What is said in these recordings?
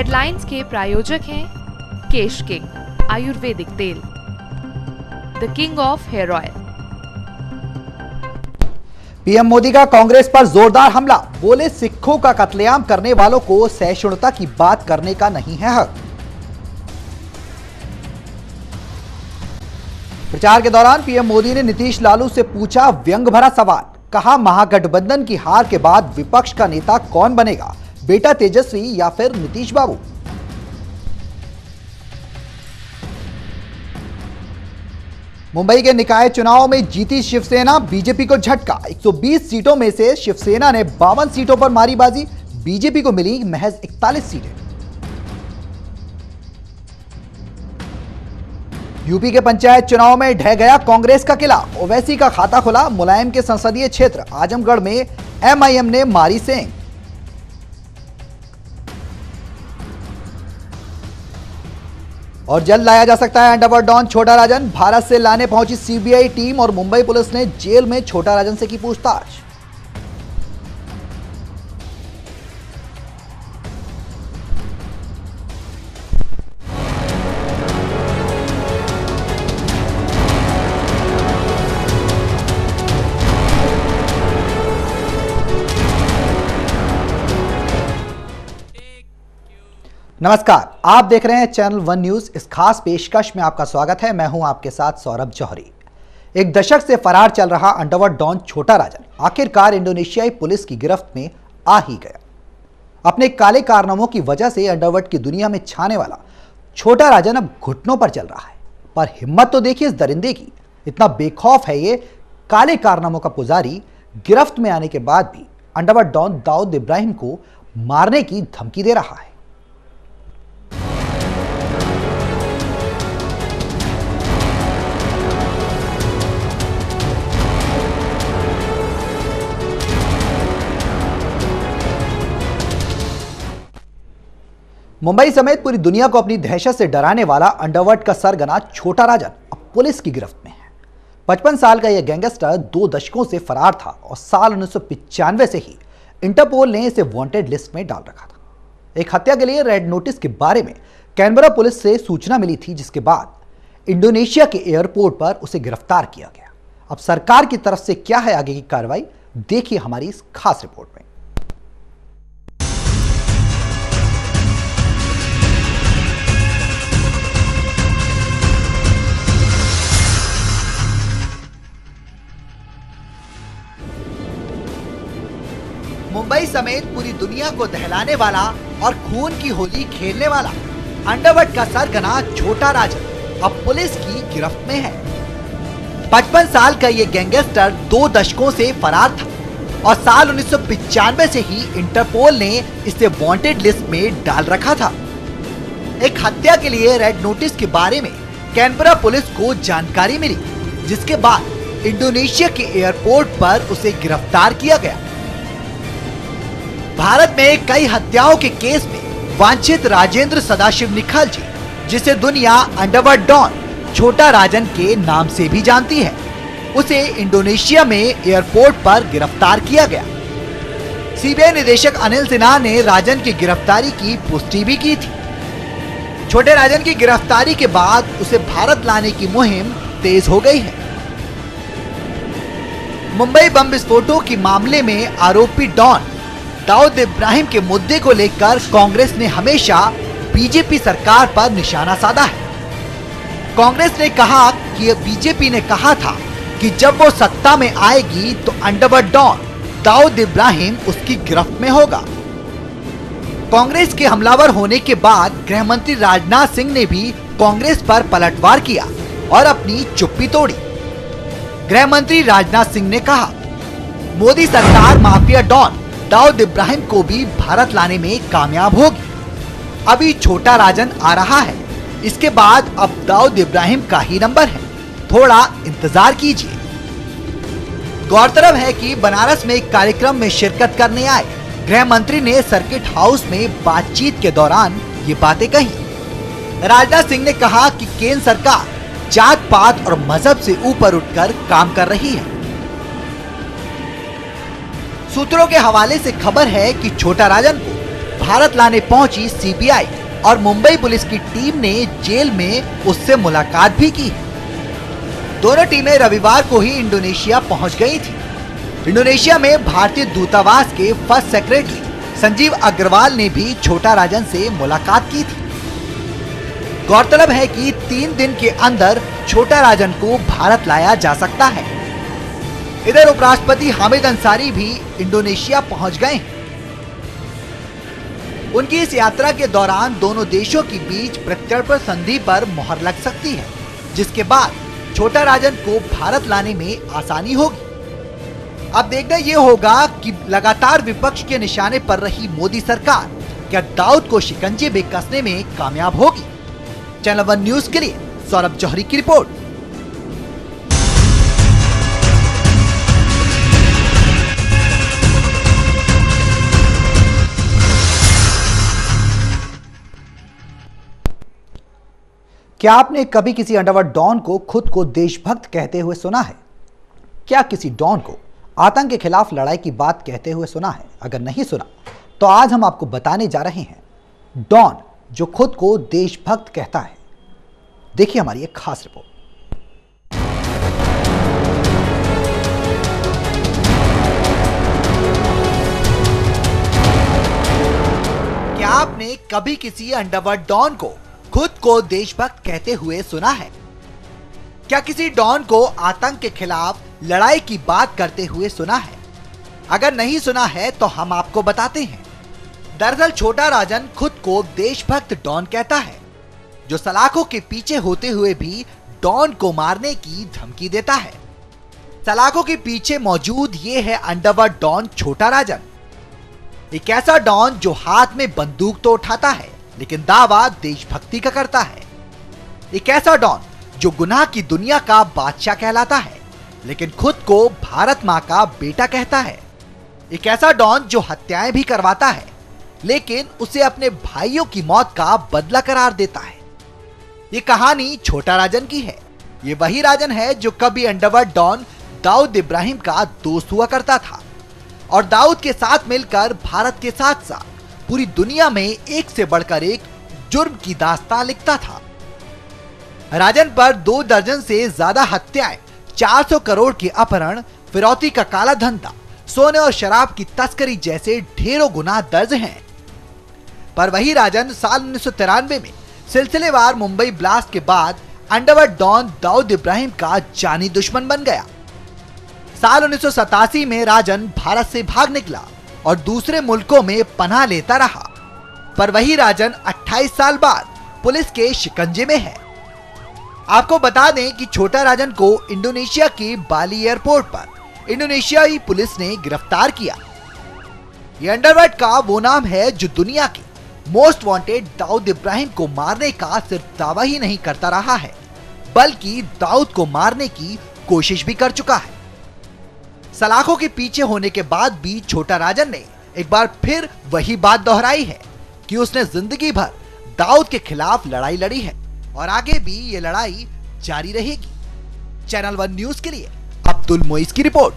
Headlines के प्रायोजक हैं केश किंग आयुर्वेदिक तेल, the king of hair oil. PM Modi का कांग्रेस पर जोरदार हमला, बोले सिखों का कत्लेआम करने वालों को सहिष्णुता की बात करने का नहीं है हक। प्रचार के दौरान पीएम मोदी ने नीतीश लालू से पूछा व्यंग भरा सवाल, कहा महागठबंधन की हार के बाद विपक्ष का नेता कौन बनेगा, बेटा तेजस्वी या फिर नीतीश बाबू। मुंबई के निकाय चुनाव में जीती शिवसेना, बीजेपी को झटका। 120 सीटों में से शिवसेना ने 52 सीटों पर मारी बाजी, बीजेपी को मिली महज 41 सीटें। यूपी के पंचायत चुनाव में ढह गया कांग्रेस का किला, ओवैसी का खाता खुला। मुलायम के संसदीय क्षेत्र आजमगढ़ में एमआईएम ने मारी सेंध। और जल्द लाया जा सकता है अंडरवर्ल्ड डॉन छोटा राजन, भारत से लाने पहुंची सीबीआई टीम और मुंबई पुलिस ने जेल में छोटा राजन से की पूछताछ। नमस्कार, आप देख रहे हैं चैनल वन न्यूज। इस खास पेशकश में आपका स्वागत है। मैं हूं आपके साथ सौरभ जौहरी। एक दशक से फरार चल रहा अंडरवर्ल्ड डॉन छोटा राजन आखिरकार इंडोनेशियाई पुलिस की गिरफ्त में आ ही गया। अपने काले कारनामों की वजह से अंडरवर्ल्ड की दुनिया में छाने वाला छोटा राजन अब घुटनों पर चल रहा है। पर हिम्मत तो देखिए इस दरिंदे की, इतना बेखौफ है ये काले कारनामों का पुजारी, गिरफ्त में आने के बाद भी अंडरवर्ल्ड डॉन दाऊद इब्राहिम को मारने की धमकी दे रहा है। मुंबई समेत पूरी दुनिया को अपनी दहशत से डराने वाला अंडरवर्ल्ड का सरगना छोटा राजन अब पुलिस की गिरफ्त में है। 55 साल का यह गैंगस्टर 2 दशकों से फरार था और साल 1995 से ही इंटरपोल ने इसे वांटेड लिस्ट में डाल रखा था। एक हत्या के लिए रेड नोटिस के बारे में कैनबरा पुलिस से सूचना मिली थी, जिसके बाद इंडोनेशिया के एयरपोर्ट पर उसे गिरफ्तार किया गया। अब सरकार की तरफ से क्या है आगे की कार्रवाई, देखिए हमारी इस खास रिपोर्ट में। मुंबई समेत पूरी दुनिया को दहलाने वाला और खून की होली खेलने वाला अंडरवर्ल्ड का सरगना छोटा राजन अब पुलिस की गिरफ्त में है। 55 साल का ये गैंगस्टर 2 दशकों से फरार था और साल 1995 से ही इंटरपोल ने इसे वांटेड लिस्ट में डाल रखा था। एक हत्या के लिए रेड नोटिस के बारे में कैनबरा पुलिस को जानकारी मिली, जिसके बाद इंडोनेशिया के एयरपोर्ट पर उसे गिरफ्तार किया गया। भारत में कई हत्याओं के केस में वांछित राजेंद्र सदाशिव निखालजी, जिसे दुनिया अंडरवर्ल्ड डॉन छोटा राजन के नाम से भी जानती है, उसे इंडोनेशिया में एयरपोर्ट पर गिरफ्तार किया गया। सीबीआई निदेशक अनिल सिन्हा ने राजन की गिरफ्तारी की पुष्टि भी की थी। छोटे राजन की गिरफ्तारी के बाद उसे भारत लाने की मुहिम तेज हो गई है। मुंबई बम विस्फोटों के मामले में आरोपी डॉन दाऊद इब्राहिम के मुद्दे को लेकर कांग्रेस ने हमेशा बीजेपी सरकार पर निशाना साधा है। कांग्रेस ने कहा कि बीजेपी ने कहा था कि जब वो सत्ता में आएगी तो अंडरवर्ल्ड डॉन दाऊद इब्राहिम उसकी गिरफ्त में होगा। कांग्रेस के हमलावर होने के बाद गृह मंत्री राजनाथ सिंह ने भी कांग्रेस पर पलटवार किया और अपनी चुप्पी तोड़ी। गृह मंत्री राजनाथ सिंह ने कहा, मोदी सरकार माफिया डॉन दाऊद इब्राहिम को भी भारत लाने में कामयाब होगी। अभी छोटा राजन आ रहा है, इसके बाद अब दाऊद इब्राहिम का ही नंबर है, थोड़ा इंतजार कीजिए। गौरतलब है कि बनारस में एक कार्यक्रम में शिरकत करने आए गृह मंत्री ने सर्किट हाउस में बातचीत के दौरान ये बातें कही। राजनाथ सिंह ने कहा कि केंद्र सरकार जात पात और मजहब से ऊपर उठकर काम कर रही है। सूत्रों के हवाले से खबर है कि छोटा राजन को भारत लाने पहुंची सीबीआई और मुंबई पुलिस की टीम ने जेल में उससे मुलाकात भी की। दोनों टीमें रविवार को ही इंडोनेशिया पहुंच गई थी। इंडोनेशिया में भारतीय दूतावास के फर्स्ट सेक्रेटरी संजीव अग्रवाल ने भी छोटा राजन से मुलाकात की थी। गौरतलब है कि 3 दिन के अंदर छोटा राजन को भारत लाया जा सकता है। इधर उपराष्ट्रपति हामिद अंसारी भी इंडोनेशिया पहुंच गए हैं। उनकी इस यात्रा के दौरान दोनों देशों के बीच प्रत्यर्पण संधि पर मोहर लग सकती है, जिसके बाद छोटा राजन को भारत लाने में आसानी होगी। अब देखना यह होगा कि लगातार विपक्ष के निशाने पर रही मोदी सरकार क्या दाऊद को शिकंजे में कसने में कामयाब होगी। चैनल वन न्यूज के लिए सौरभ जौहरी की रिपोर्ट। क्या आपने कभी किसी अंडरवर्ल्ड डॉन को खुद को देशभक्त कहते हुए सुना है? क्या किसी डॉन को आतंक के खिलाफ लड़ाई की बात कहते हुए सुना है? अगर नहीं सुना तो आज हम आपको बताने जा रहे हैं डॉन जो खुद को देशभक्त कहता है। देखिए हमारी एक खास रिपोर्ट। क्या आपने कभी किसी अंडरवर्ल्ड डॉन को खुद को देशभक्त कहते हुए सुना है? क्या किसी डॉन को आतंक के खिलाफ लड़ाई की बात करते हुए सुना है? अगर नहीं सुना है तो हम आपको बताते हैं। दरअसल छोटा राजन खुद को देशभक्त डॉन कहता है, जो सलाखों के पीछे होते हुए भी डॉन को मारने की धमकी देता है। सलाखों के पीछे मौजूद ये है अंडरवर्ल्ड डॉन छोटा राजन, एक ऐसा डॉन जो हाथ में बंदूक तो उठाता है लेकिन दावा देशभक्ति का करता है। एक ऐसा डॉन जो गुनाह की दुनिया का बादशाह कहलाता है लेकिन खुद को भारत मां का बेटा कहता है। एक ऐसा डॉन जो हत्याएं भी करवाता है लेकिन उसे अपने भाइयों की मौत का बदला करार देता है। ये कहानी छोटा राजन की है। ये वही राजन है जो कभी अंडरवर्ल्ड डॉन दाऊद इब्राहिम का दोस्त हुआ करता था और दाऊद के साथ मिलकर भारत के साथ साथ पूरी दुनिया में एक से बढ़कर एक जुर्म की दास्तान लिखता था। राजन पर 2 दर्जन से ज्यादा हत्याएं, 400 करोड़ के अपहरण, फिरौती का काला धंधा, सोने और शराब की तस्करी जैसे ढेरों गुनाह दर्ज हैं। पर वही राजन साल 1993 में सिलसिलेवार मुंबई ब्लास्ट के बाद अंडरवर्ल्ड डॉन दाऊद इब्राहिम का जानी दुश्मन बन गया। साल 1987 में राजन भारत से भाग निकला और दूसरे मुल्कों में पनाह लेता रहा। पर वही राजन 28 साल बाद पुलिस के शिकंजे में है। आपको बता दें कि छोटा राजन को इंडोनेशिया के बाली एयरपोर्ट पर इंडोनेशियाई पुलिस ने गिरफ्तार किया। यह अंडरवर्ल्ड का वो नाम है जो दुनिया के मोस्ट वांटेड दाऊद इब्राहिम को मारने का सिर्फ दावा ही नहीं करता रहा है, बल्कि दाऊद को मारने की कोशिश भी कर चुका है। सलाखों के पीछे होने के बाद भी छोटा राजन ने एक बार फिर वही बात दोहराई है कि उसने जिंदगी भर दाऊद के खिलाफ लड़ाई लड़ी है और आगे भी ये लड़ाई जारी रहेगी। चैनल वन न्यूज के लिए अब्दुल मोइस की रिपोर्ट।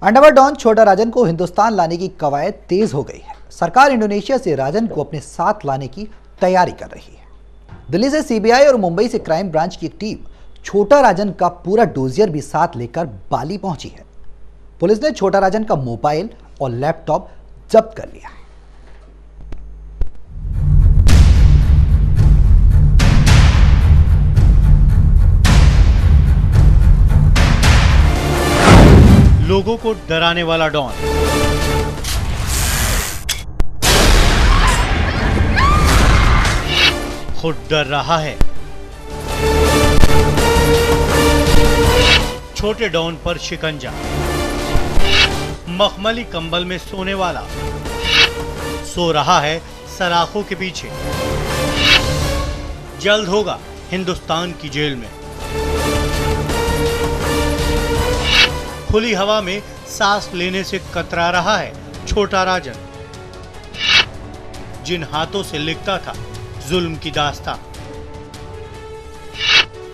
अंडरवर्ल्ड डॉन छोटा राजन को हिंदुस्तान लाने की कवायद तेज हो गई है। सरकार इंडोनेशिया से राजन को अपने साथ लाने की तैयारी कर रही है। दिल्ली से सीबीआई और मुंबई से क्राइम ब्रांच की एक टीम छोटा राजन का पूरा डोजियर भी साथ लेकर बाली पहुंची है। पुलिस ने छोटा राजन का मोबाइल और लैपटॉप जब्त कर लिया है। लोगों को डराने वाला डॉन खुद डर रहा है। छोटे डॉन पर शिकंजा, मखमली कंबल में सोने वाला सो रहा है सलाखों के पीछे। जल्द होगा हिंदुस्तान की जेल में। खुली हवा में सांस लेने से कतरा रहा है छोटा राजन, जिन हाथों से लिखता था जुल्म की दास्तां।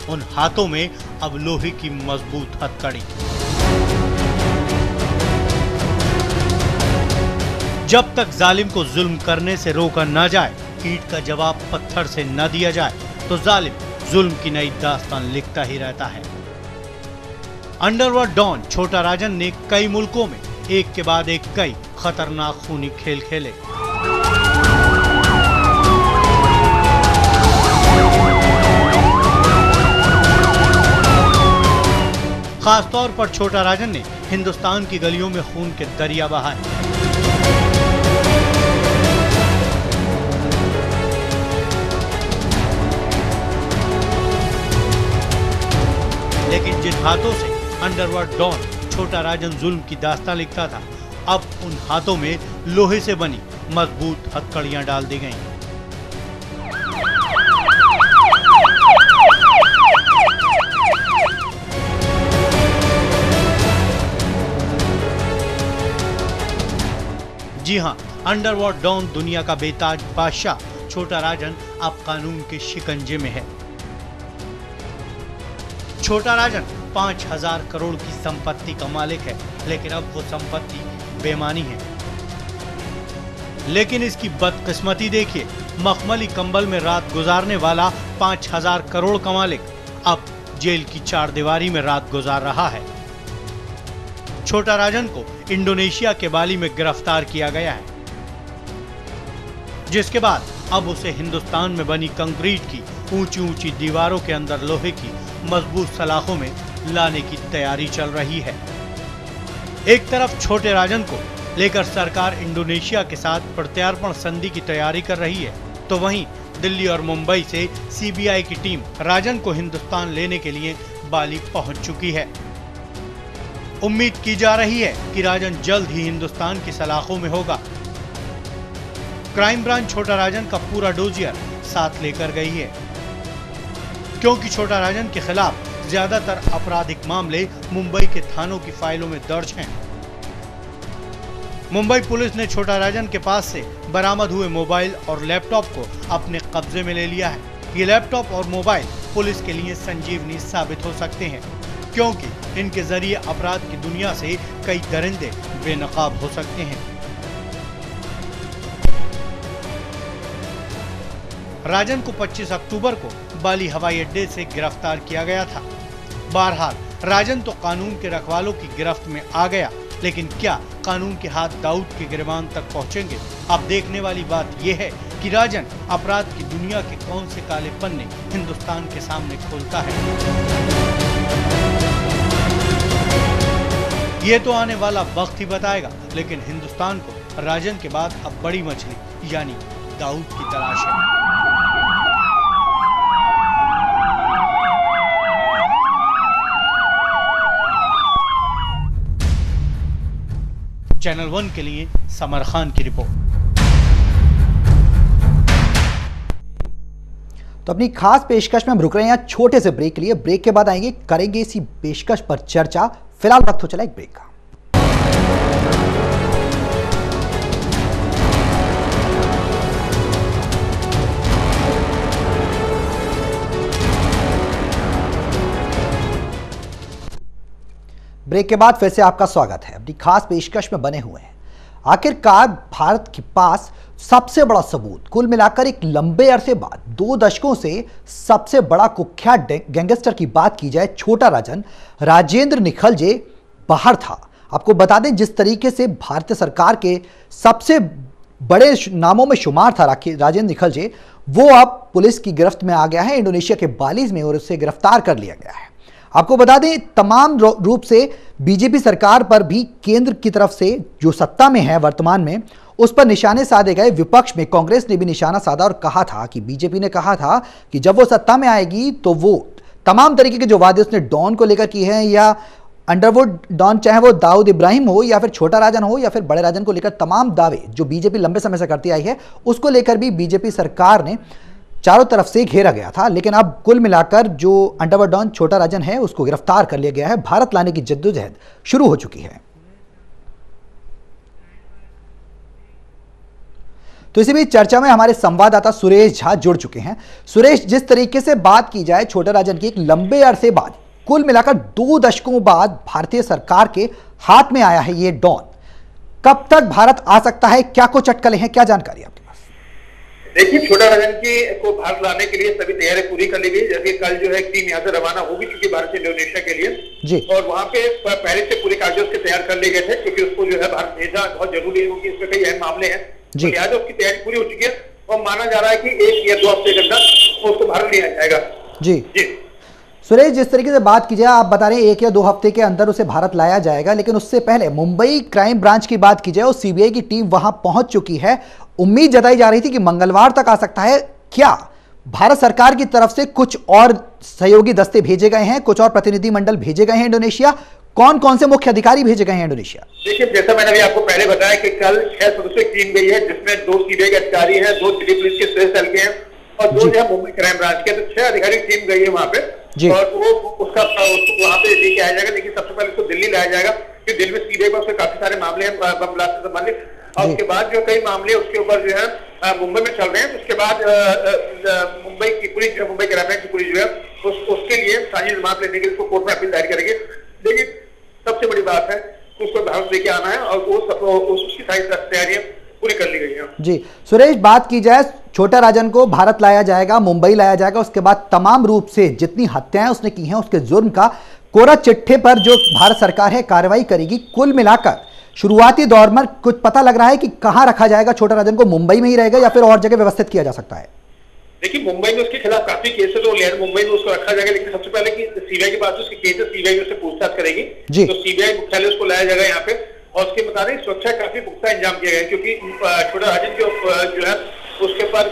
उन हाथों में अब लोहे की मजबूत हथकड़ी। जब तक जालिम को जुल्म करने से रोका न जाए, ईंट का जवाब पत्थर से न दिया जाए, तो जालिम जुल्म की नई दास्तान लिखता ही रहता है। अंडरवर्ल्ड डॉन छोटा राजन ने कई मुल्कों में एक के बाद एक कई खतरनाक खूनी खेल खेले। खासतौर पर छोटा राजन ने हिंदुस्तान की गलियों में खून के दरिया बहाए। लेकिन जिन हाथों से अंडरवर्ल्ड डॉन छोटा राजन जुल्म की दास्तान लिखता था, अब उन हाथों में लोहे से बनी मजबूत हथकड़ियां डाल दी गईं। जी हां, अंडरवर्ल्ड डॉन दुनिया का बेताज बादशाह छोटा राजन अब कानून के शिकंजे में है। छोटा राजन 5000 करोड़ की संपत्ति का मालिक है, लेकिन अब वो संपत्ति बेमानी है। लेकिन इसकी बदकिस्मती देखिए, मखमली कंबल में रात गुजारने वाला 5000 करोड़ का मालिक अब जेल की चारदीवारी में रात गुजार रहा है। छोटा राजन को इंडोनेशिया के बाली में गिरफ्तार किया गया है, जिसके बाद अब उसे हिंदुस्तान में बनी कंक्रीट की ऊंची ऊंची दीवारों के अंदर लोहे की मजबूत सलाखों में लाने की तैयारी चल रही है। एक तरफ छोटे राजन को लेकर सरकार इंडोनेशिया के साथ प्रत्यार्पण संधि की तैयारी कर रही है, तो वहीं दिल्ली और मुंबई से सीबीआई की टीम राजन को हिंदुस्तान लेने के लिए बाली पहुंच चुकी है। उम्मीद की जा रही है कि राजन जल्द ही हिंदुस्तान की सलाखों में होगा। क्राइम ब्रांच छोटा राजन का पूरा डोजियर साथ लेकर गई है, क्योंकि छोटा राजन के खिलाफ ज्यादातर आपराधिक मामले मुंबई के थानों की फाइलों में दर्ज हैं। मुंबई पुलिस ने छोटा राजन के पास से बरामद हुए मोबाइल और लैपटॉप को अपने कब्जे में ले लिया है। ये लैपटॉप और मोबाइल पुलिस के लिए संजीवनी साबित हो सकते हैं, क्योंकि इनके जरिए अपराध की दुनिया से कई दरिंदे बेनकाब हो सकते हैं। राजन को 25 अक्टूबर को बाली हवाई अड्डे से गिरफ्तार किया गया था। बहरहाल राजन तो कानून के रखवालों की गिरफ्त में आ गया, लेकिन क्या कानून के हाथ दाऊद के गिरबान तक पहुंचेंगे? अब देखने वाली बात यह है कि राजन अपराध की दुनिया के कौन से काले पन्ने हिंदुस्तान के सामने खोलता है। ये तो आने वाला वक्त ही बताएगा, लेकिन हिंदुस्तान को राजन के बाद अब बड़ी मछली यानी दाऊद की तलाश है। चैनल 1 के लिए समर खान की रिपोर्ट। तो अपनी खास पेशकश में हम रुक रहे हैं यहाँ छोटे से ब्रेक के लिए। ब्रेक के बाद आएंगे, करेंगे इसी पेशकश पर चर्चा। फिलहाल वक्त हो चला एक ब्रेक का। ब्रेक के बाद फिर से आपका स्वागत है। अपनी खास पेशकश में बने हुए हैं। आखिरकार भारत के पास सबसे बड़ा सबूत, कुल मिलाकर एक लंबे अरसे बाद 2 दशकों से सबसे बड़ा कुख्यात गैंगस्टर की बात की जाए, छोटा राजन राजेंद्र निखलजे बाहर था। आपको बता दें, जिस तरीके से भारतीय सरकार के सबसे बड़े नामों में शुमार था राजेंद्र निखलजे, वो अब पुलिस की गिरफ्त में आ गया है इंडोनेशिया के बाली में, और उसे गिरफ्तार कर लिया गया है। आपको बता दें, तमाम रूप से बीजेपी सरकार पर भी केंद्र की तरफ से, जो सत्ता में है वर्तमान में, उस पर निशाने साधे गए। विपक्ष में कांग्रेस ने भी निशाना साधा और कहा था कि बीजेपी ने कहा था कि जब वो सत्ता में आएगी तो वो तमाम तरीके के जो वादे उसने डॉन को लेकर किए हैं, या अंडरवर्ल्ड डॉन, चाहे वो दाऊद इब्राहिम हो या फिर छोटा राजन हो या फिर बड़े राजन को लेकर तमाम दावे जो बीजेपी लंबे समय से करती आई है, उसको लेकर भी बीजेपी सरकार ने चारों तरफ से घेरा गया था। लेकिन अब कुल मिलाकर जो अंडरवर्ल्ड डॉन छोटा राजन है, उसको गिरफ्तार कर लिया गया है। भारत लाने की जद्दोजहद शुरू हो चुकी है। तो इसी बीच चर्चा में हमारे संवाददाता सुरेश झा जुड़ चुके हैं। सुरेश, जिस तरीके से बात की जाए छोटा राजन की, एक लंबे अरसे बाद, कुल मिलाकर 2 दशकों बाद भारतीय सरकार के हाथ में आया है ये डॉन। कब तक भारत आ सकता है, क्या कुछ अटकलें हैं, क्या जानकारी आपके पास? देखिए, छोटा राजन को भारत लाने के लिए सभी तैयारी पूरी कर ली गई। जैसे कल जो है टीम यहाँ से रवाना होगी चुकी भारत से इंडोनेशिया के लिए जी, और वहाँ पे पहले से पूरे कागज के तैयार कर लिए गए थे, क्योंकि उसको जो है भारत भेजना बहुत जरूरी है, क्योंकि इसमें कई अहम मामले हैं। तो लिहाजा उसकी तैयारी पूरी हो चुकी है और माना जा रहा है कि 1 या 2 हफ्ते के अंदर उसको भारत लिया जाएगा। जी सुरेश, जिस तरीके से बात की जाए, आप बता रहे हैं 1 या 2 हफ्ते के अंदर उसे भारत लाया जाएगा, लेकिन उससे पहले मुंबई क्राइम ब्रांच की बात की जाए और सीबीआई की टीम वहां पहुंच चुकी है। उम्मीद जताई जा रही थी कि मंगलवार तक आ सकता है। क्या भारत सरकार की तरफ से कुछ और सहयोगी दस्ते भेजे गए हैं, कुछ और प्रतिनिधिमंडल भेजे गए हैं इंडोनेशिया? कौन कौन से मुख्य अधिकारी भेजे गए हैं इंडोनेशिया? देखिए, जैसा मैंने अभी आपको पहले बताया कि कल 6 सदस्यों की टीम गई है, जिसमें 2 सीबीआई के अधिकारी हैं, 2 दिल्ली पुलिस के स्पेशल सेल के हैं और 2 जो है मुंबई क्राइम ब्रांच के। तो 6 अधिकारी की टीम गई है वहां पे और वो उसको वहां पे लेके आया जाएगा। लेकिन सबसे पहले उसको दिल्ली लाया जाएगा, क्योंकि दिल्ली में सीबीआई पर काफी सारे मामले हैं बम ब्लास्ट से संबंधित, और उसके बाद जो कई मामले उसके ऊपर जो है मुंबई में चल रहे हैं। तो उसके बाद मुंबई की पुलिस, मुंबई क्राइम ब्रांच की पुलिस जो है उसके लिए साझी जमानत लेने के लिए उसको कोर्ट में अपील दायर करेंगे। लेकिन सबसे बड़ी बात है उसको भारत लेके आना है और उसकी सारी तैयारियां पूरी कर ली गई हैं। जी सुरेश, बात की जाए, छोटा राजन को भारत लाया जाएगा, मुंबई लाया जाएगा, उसके बाद तमाम रूप से जितनी हत्याएं उसने की हैं उसके जुर्म का कोरा चिट्ठे पर जो भारत सरकार है कार्रवाई करेगी। कुल मिलाकर शुरुआती दौर में कुछ पता लग रहा है कि कहां रखा जाएगा छोटा राजन को? मुंबई में ही रहेगा या फिर और जगह व्यवस्थित किया जा सकता है? देखिए, मुंबई में उसके खिलाफ काफी केसेस और मुंबई में उसको रखा जाएगा, लेकिन सबसे पहले कि सीबीआई के पास उसके केसेस, सीबीआई उससे पूछताछ करेगी। तो सीबीआई मुख्यालय उसको लाया जाएगा यहाँ पे और उसके मुताबिक सुरक्षा काफी पुख्ता इंतजाम किया गया, क्योंकि छोटा राजन जो है उसके ऊपर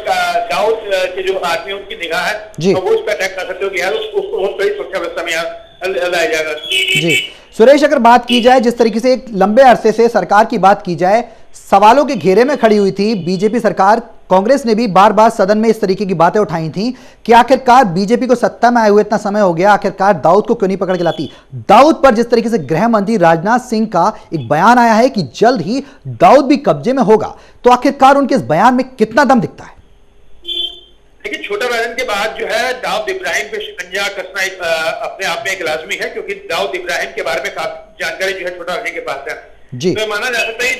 दाऊद के जो आदमी उनकी निगाह है तो वो उस पर अटैक कर सकते हो, लिहाजा उसको बहुत बड़ी सुरक्षा व्यवस्था में यहाँ लाया जाएगा। जी सुरेश, अगर बात की जाए जिस तरीके से एक लंबे अरसे से सरकार की बात की जाए, सवालों के घेरे में खड़ी हुई थी बीजेपी सरकार, कांग्रेस ने भी बार बार सदन में इस तरीके की बातें उठाई थी कि आखिरकार बीजेपी को सत्ता में आए हुए इतना समय हो गया, आखिरकार दाऊद को क्यों नहीं पकड़ के लाती? दाऊद पर जिस तरीके से गृह मंत्री राजनाथ सिंह का एक बयान आया है कि जल्द ही दाऊद भी कब्जे में होगा, तो आखिरकार उनके इस बयान में कितना दम दिखता है? देखिए, छोटा राजन के बाद जो है दाऊद इब्राहिम पे शिकंजा कसना अपने आप में एक लाजमी है, क्योंकि दाऊद इब्राहिम के बारे में काफी जानकारी जो है छोटा राजन के पास है। तो माना जा सकता है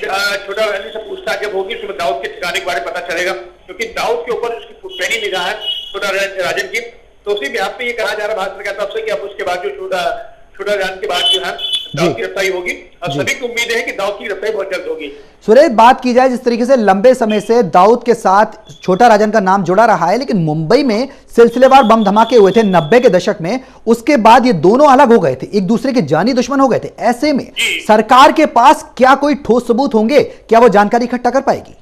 छोटा राजन से पूछताछ जब होगी उसमें दाऊद के ठिकाने के बारे में पता चलेगा, क्योंकि दाऊद के ऊपर उसकी पैनी निगाह है छोटा राजन की। तो उसी बिहार पे ये कहा जा रहा भारत सरकार तरफ से कि अब उसके बाद जो छोटा राजन के बाद जो है दाऊद की गिरफ्तारी होगी और सभी की उम्मीद है कि दाऊद की गिरफ्तारी बहुत जल्द होगी। सुरेश, बात की जाए जिस तरीके से लंबे समय से दाऊद के साथ छोटा राजन का नाम जुड़ा रहा है, लेकिन मुंबई में सिलसिलेवार बम धमाके हुए थे 90 के दशक में, उसके बाद ये दोनों अलग हो गए थे, एक दूसरे के जानी दुश्मन हो गए थे। ऐसे में सरकार के पास क्या कोई ठोस सबूत होंगे? क्या वो जानकारी इकट्ठा कर पाएगी?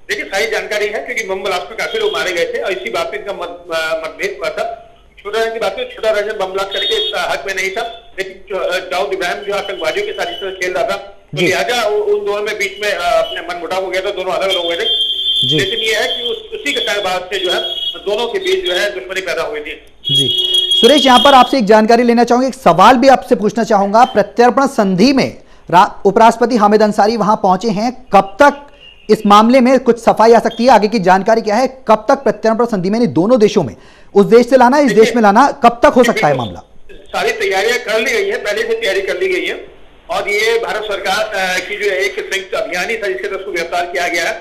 देखिए, सारी जानकारी है, क्योंकि बम ब्लास्ट में काफी लोग मारे गए थे और इसी बात पे इनका मतभेद हुआ था। छोटा राजन की बात में छोटा राजन बम ब्लास्ट करके हक में नहीं था, लेकिन दाऊद इब्राहिम जो आतंकवादियों के साथ इस तरह खेल रहा था, तो लिहाजा उन दोनों में बीच में अपने मनमुटाव हो गया था, दोनों अलग हो गए थे। लेकिन ये है कि उसी के बाद से जो है दोनों के बीच जो है दुश्मनी पैदा हुई थी। जी सुरेश, यहां पर आपसे एक जानकारी लेना चाहूंगा, एक सवाल भी आपसे पूछना चाहूंगा। प्रत्यर्पण संधि में उपराष्ट्रपति हामिद अंसारी वहां पहुंचे हैं, कब तक इस मामले में कुछ सफाई आ सकती है? आगे की जानकारी क्या है? कब तक प्रत्यर्पण संधि में दोनों देशों में, उस देश से लाना, इस देश में लाना, कब तक हो सकता है मामला? सारी तैयारियां कर ली गई है, पहले से तैयारी कर ली गई है और ये भारत सरकार की जो एक संयुक्त अभियान था जिसके तहत उसको गिरफ्तार किया गया है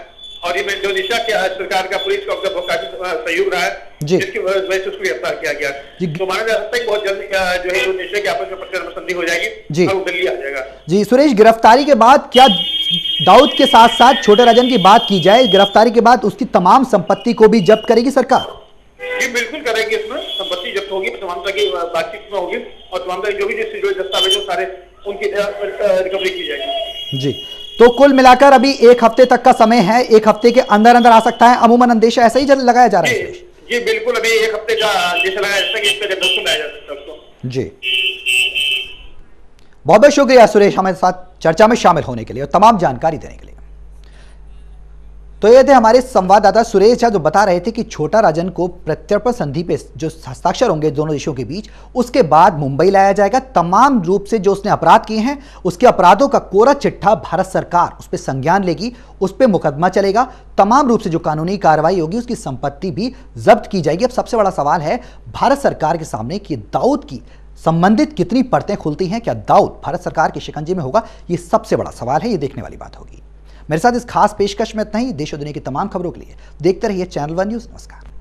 और ये इंडोनेशिया की सरकार का पुलिस का काफी सहयोग रहा है, जिसकी वजह से उसको गिरफ्तार किया गया। तो माना जा सकता है कि बहुत जल्द जो है इंडोनेशिया के आपस में प्रत्यर्पण संधि हो जाएगी और वो दिल्ली आ जाएगा। जी सुरेश, गिरफ्तारी के बाद क्या दाऊद के साथ साथ छोटे राजन की बात की जाए, गिरफ्तारी के बाद उसकी तमाम संपत्ति को भी जब्त करेगी सरकार? जी बिल्कुल करेंगे, इसमें संपत्ति जब्त होगी, तमाम तरह की बातचीत में होगी और तमाम तरह जो भी दस्तावेज सारे उनकी रिकवरी की जाएगी। जी, तो कुल मिलाकर अभी 1 हफ्ते तक का समय है, 1 हफ्ते के अंदर अंदर आ सकता है, अमूमन अंदेशा ऐसा ही लगाया जा रहा है? जी बिल्कुल, अभी 1 हफ्ते का अंदेशा लगाया जा सकता है, बिल्कुल लाया जा सकता है उसको। जी, बहुत बहुत शुक्रिया सुरेश हमारे साथ चर्चा में शामिल होने के लिए और तमाम जानकारी देने के लिए। तो ये थे हमारे संवाददाता सुरेश झा जो बता रहे थे कि छोटा राजन को प्रत्यर्पण संधि पे जो हस्ताक्षर होंगे दोनों देशों के बीच, उसके बाद मुंबई लाया जाएगा। तमाम रूप से जो उसने अपराध किए हैं उसके अपराधों का कोरा चिट्ठा भारत सरकार उस पर संज्ञान लेगी, उस पर मुकदमा चलेगा। तमाम रूप से जो कानूनी कार्रवाई होगी उसकी संपत्ति भी जब्त की जाएगी। अब सबसे बड़ा सवाल है भारत सरकार के सामने कि दाऊद की संबंधित कितनी परतें खुलती हैं, क्या दाऊद भारत सरकार के शिकंजे में होगा? ये सबसे बड़ा सवाल है, ये देखने वाली बात होगी। मेरे साथ इस खास पेशकश में इतना ही। देश और दुनिया की तमाम खबरों के लिए देखते रहिए चैनल वन न्यूज़। नमस्कार।